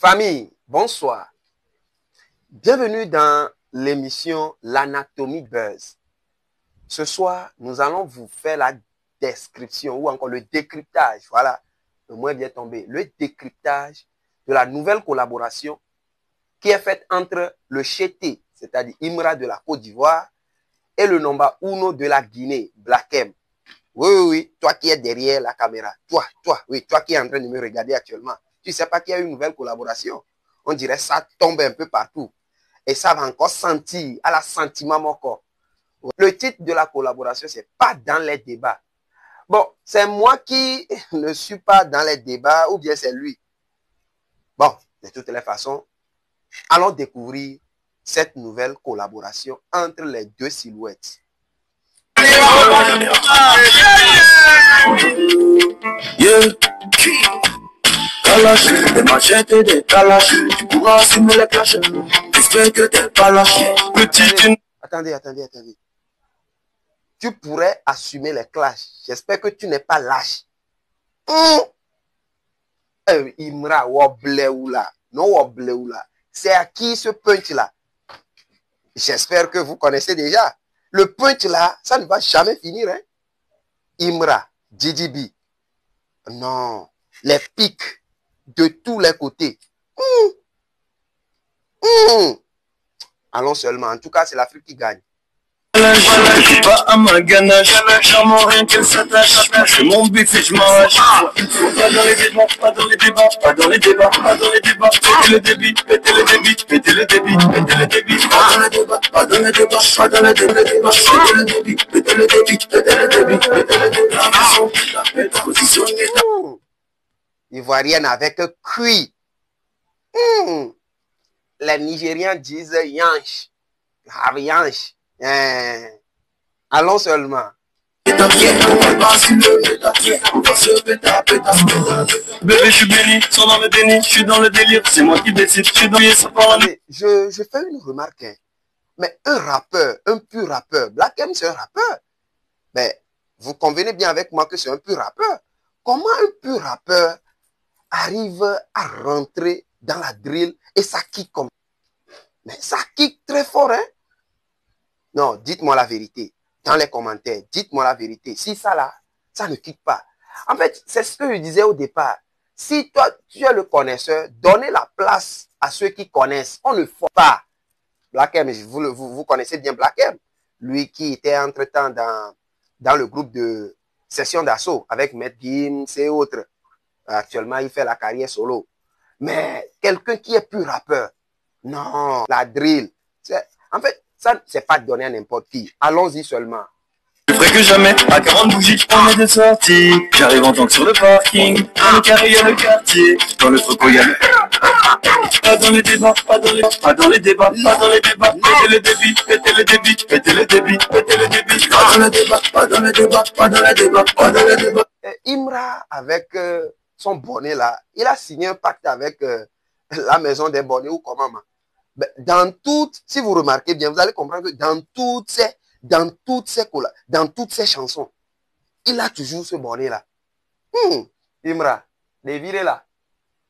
Famille, bonsoir. Bienvenue dans l'émission L'Anatomie Buzz. Ce soir, nous allons vous faire la description ou encore le décryptage, voilà, le mot est bien tombé, le décryptage de la nouvelle collaboration qui est faite entre le Chété, c'est-à-dire Imra de la Côte d'Ivoire, et le Nomba Uno de la Guinée, Black M. Oui, toi qui es derrière la caméra, toi qui es en train de me regarder actuellement, tu ne sais pas qu'il y a une nouvelle collaboration. On dirait que ça tombe un peu partout. Et ça va encore sentir, à la sentiment mon corps. Le titre de la collaboration, c'est pas dans les débats. Bon, c'est moi qui ne suis pas dans les débats ou bien c'est lui. Bon, de toutes les façons, allons découvrir cette nouvelle collaboration entre les deux silhouettes. Kalash, des machettes, des kalash, tu pourras assumer les clashs. J'espère que t'es pas lâché. Attendez. Tu pourrais assumer les clashs. J'espère que tu n'es pas lâche. Imra, wobleoula. Non, wobleoula. C'est à qui ce punch-là? J'espère que vous connaissez déjà. Le punch-là, ça ne va jamais finir. Hein? Imra, GGB. Non, les pics de tous les côtés. Allons seulement. En tout cas, c'est l'Afrique qui gagne. Je suis pas à ma ganache, charmant rien qu'elle s'attache. C'est mon bif et je m'arrache. Pas dans les débats, pas dans les débats, pas dans les débats, pas dans les débats. Pétez le débit, pétez le débit, pétez le débit, pétez le débit. Pas dans les débats, pas dans les débats, pas dans les débats. Pétez le débit, pétez le débit, pétez le débit, pétez le débit. La position est Ivoirienne avec cuit. Les Nigériens disent yanch. Yanch. Allons seulement. Bébé, je suis béni, sans dans le déni, je suis dans le délire, c'est moi qui décide, je suis dans les sapins. Je fais une remarque, hein. Mais un rappeur, un pur rappeur, Black M c'est un rappeur. Mais vous convenez bien avec moi que c'est un pur rappeur. Comment un pur rappeur arrive à rentrer dans la drill et ça kick comme... Mais ça kick très fort, hein. Non, dites-moi la vérité. Dans les commentaires, dites-moi la vérité. Si ça là, ça ne kick pas. En fait, c'est ce que je disais au départ. Si toi, tu es le connaisseur, donnez la place à ceux qui connaissent. On ne faut pas. Black M, vous connaissez bien Black M. Lui qui était entre-temps dans le groupe de session d'assaut avec Matt Gims et autres. Actuellement, il fait la carrière solo. Mais quelqu'un qui est plus rappeur, non, la drill. En fait, ça, c'est pas donné à n'importe qui. Allons-y seulement. Plus frais que jamais, à 40 bougies, on est des sorties. J'arrive en tant que sur le parking. Dans le carré, il y a le quartier. Dans le troco, il y a le... Pas dans les débats, pas dans les débats, pas dans les débats, pas dans les débats. Pétez le débit, pétez le débit, pétez le débit, pétez le débit. Pas dans les débats, pas dans les débats, pas dans les débats, pas dans les débats. Imra, avec son bonnet là, il a signé un pacte avec la maison des bonnets ou comment? Dans toutes, si vous remarquez bien, vous allez comprendre que dans toutes ces chansons, il a toujours ce bonnet là. Imra, dévirez là.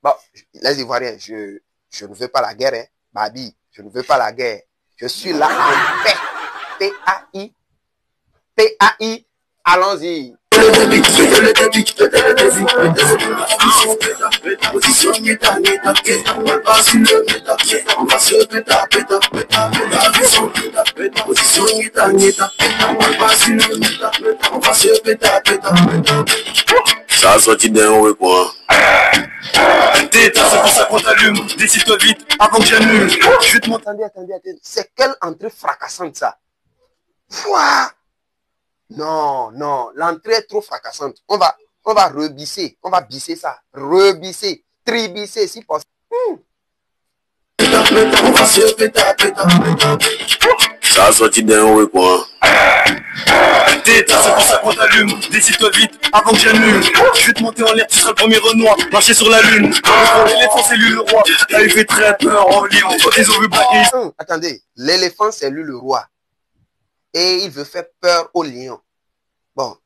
Bon, les Ivoiriens, je ne veux pas la guerre, hein. Babi, je ne veux pas la guerre. Je suis là en paix. P-A-I. P-A-I. Allons-y. Ça a sorti d'un haut et quoi? C'est pour ça qu'on t'allume. Décide-toi vite avant que j'annule. Je vais te montrer. Attendez. C'est quelle entrée fracassante ça? Pouah! Non, l'entrée est trop fracassante. On va rebisser. On va bisser ça. Rebisser. Tribisser si possible. Ça a sorti d'un haut et quoi? C'est pour ça qu'on t'allume. Décide-toi vite avant que j'annule. Je vais te monter en l'air, tu seras le premier Renoir. Marcher sur la lune. L'éléphant c'est lui le roi. Là il fait très peur en lion. Quand ils ont vu Black. Attendez, l'éléphant c'est lui le roi. Et il veut faire peur au lion. Bon.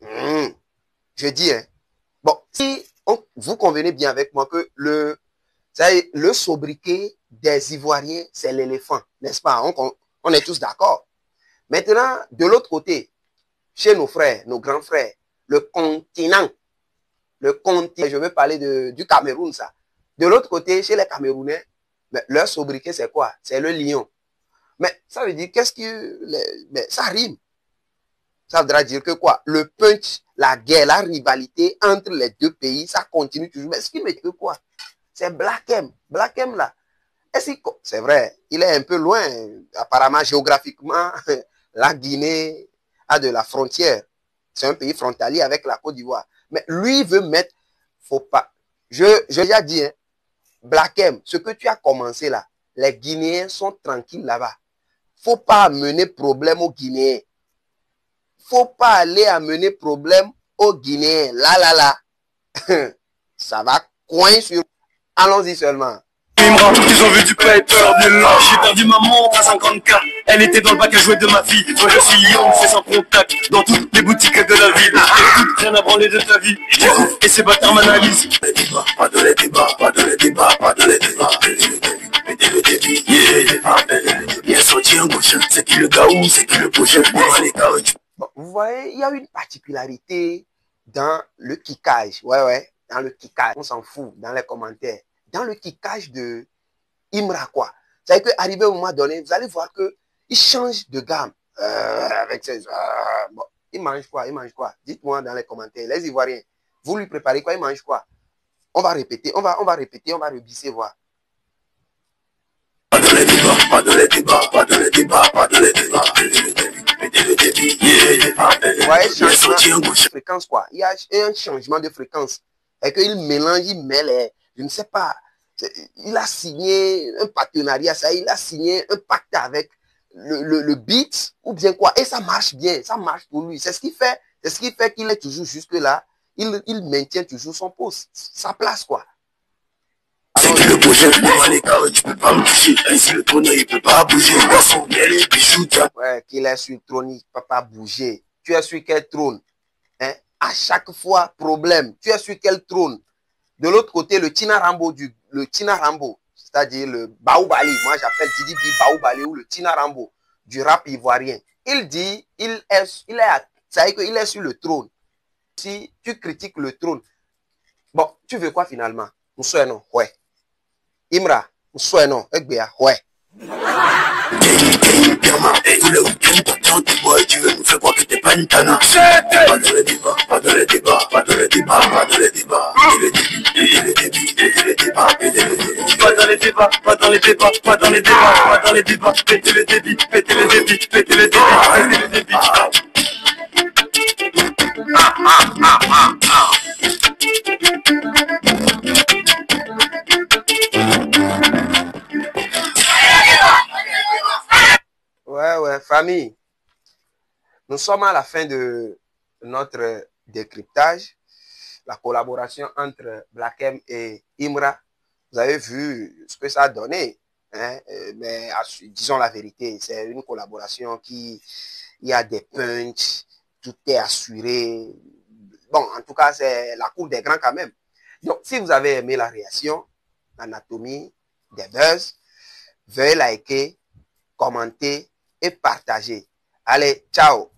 Je dis, hein. Bon, si vous convenez bien avec moi que Le sobriquet des Ivoiriens, c'est l'éléphant, n'est-ce pas? On est tous d'accord. Maintenant, de l'autre côté, chez nos frères, nos grands frères, le continent, je veux parler du Cameroun, ça. De l'autre côté, chez les Camerounais, leur sobriquet, c'est quoi? C'est le lion. Mais ça veut dire, ça rime. Ça voudra dire que quoi? Le punch, la guerre, la rivalité entre les deux pays, ça continue toujours. Mais ce qui me dit que quoi? C'est Black M. Black M, là. C'est vrai, il est un peu loin. Apparemment, géographiquement, la Guinée a de la frontière. C'est un pays frontalier avec la Côte d'Ivoire. Mais lui veut mettre, faut pas. J'ai déjà dit, hein, Black M, ce que tu as commencé là, les Guinéens sont tranquilles là-bas. Faut pas amener problème aux Guinéens. Faut pas aller amener problème aux Guinéens. Là. Ça va coin sur. Allons-y seulement. Ils ont vu du paper de là. J'ai perdu ma montre à 50K. Elle était dans le bac à jouer de ma fille. Moi je suis young, c'est sans contact. Dans toutes les boutiques de la ville. Écoute, rien à branler de ta vie. J'écoute et ces bâtards m'analysent. Pas de les débats, pas de les débats, pas de les débats. Mettez le débit, bien sorti en gauche. C'est qui le gaou, c'est qui le projet. Bon, vous voyez, il y a une particularité dans le kickage. Ouais, dans le kickage. On s'en fout dans les commentaires. Dans le kickage de Imra, quoi. C'est-à-dire qu'arrivé au moment donné, vous allez voir qu'il change de gamme. Avec ses... bon, il mange quoi? Dites-moi dans les commentaires. Les Ivoiriens, vous lui préparez quoi? Il mange quoi? On va répéter, on va répéter, on va rebisser, voir. Pas de les débats, pas de les débats, pas de les débats, pas de les débats. Vous voyez, changement de fréquence, quoi. Il y a un changement de fréquence. Et qu'il mélange, il met les... Je ne sais pas. Il a signé un partenariat, ça, il a signé un pacte avec le beat, ou bien quoi. Et ça marche bien, ça marche pour lui. C'est ce qui fait qu'il est toujours jusque-là. Il maintient toujours son poste, sa place, quoi. C'est que le projet, moi les gars, tu peux pas me bouger. Ainsi le trône, il peut pas bouger. Ouais, qu'il est sur le trône, il peut pas bouger. Tu es sur quel trône? Hein? À chaque fois, problème. Tu es sur quel trône? De l'autre côté, le Tina Rambo, c'est-à-dire le Baoubali, moi j'appelle Didi B Baoubali ou le Tina Rambo du rap ivoirien. Il dit, c'est-à-dire qu'il est sur le trône. Si tu critiques le trône, bon, tu veux quoi finalement? Nous sommes ouais. Imra, nous sommes Egbea, ouais. Tu veux nous faire croire que t'es pas une tana. Pas de les débats, pas de les débats, pas de les débats, pas de les débats. Pas dans les débats, pas dans les débats, pas dans les débats, pas dans les débats. Pétez le débit, pétez le débit, pétez le débit, pétez le débit. Ouais, famille. Nous sommes à la fin de notre décryptage. La collaboration entre Black M et Imra. Vous avez vu ce que ça a donné. Hein? Mais disons la vérité, c'est une collaboration il y a des punchs, tout est assuré. Bon, en tout cas, c'est la cour des grands quand même. Donc, si vous avez aimé la réaction, l'anatomie des buzz, veuillez liker, commenter et partager. Allez, ciao!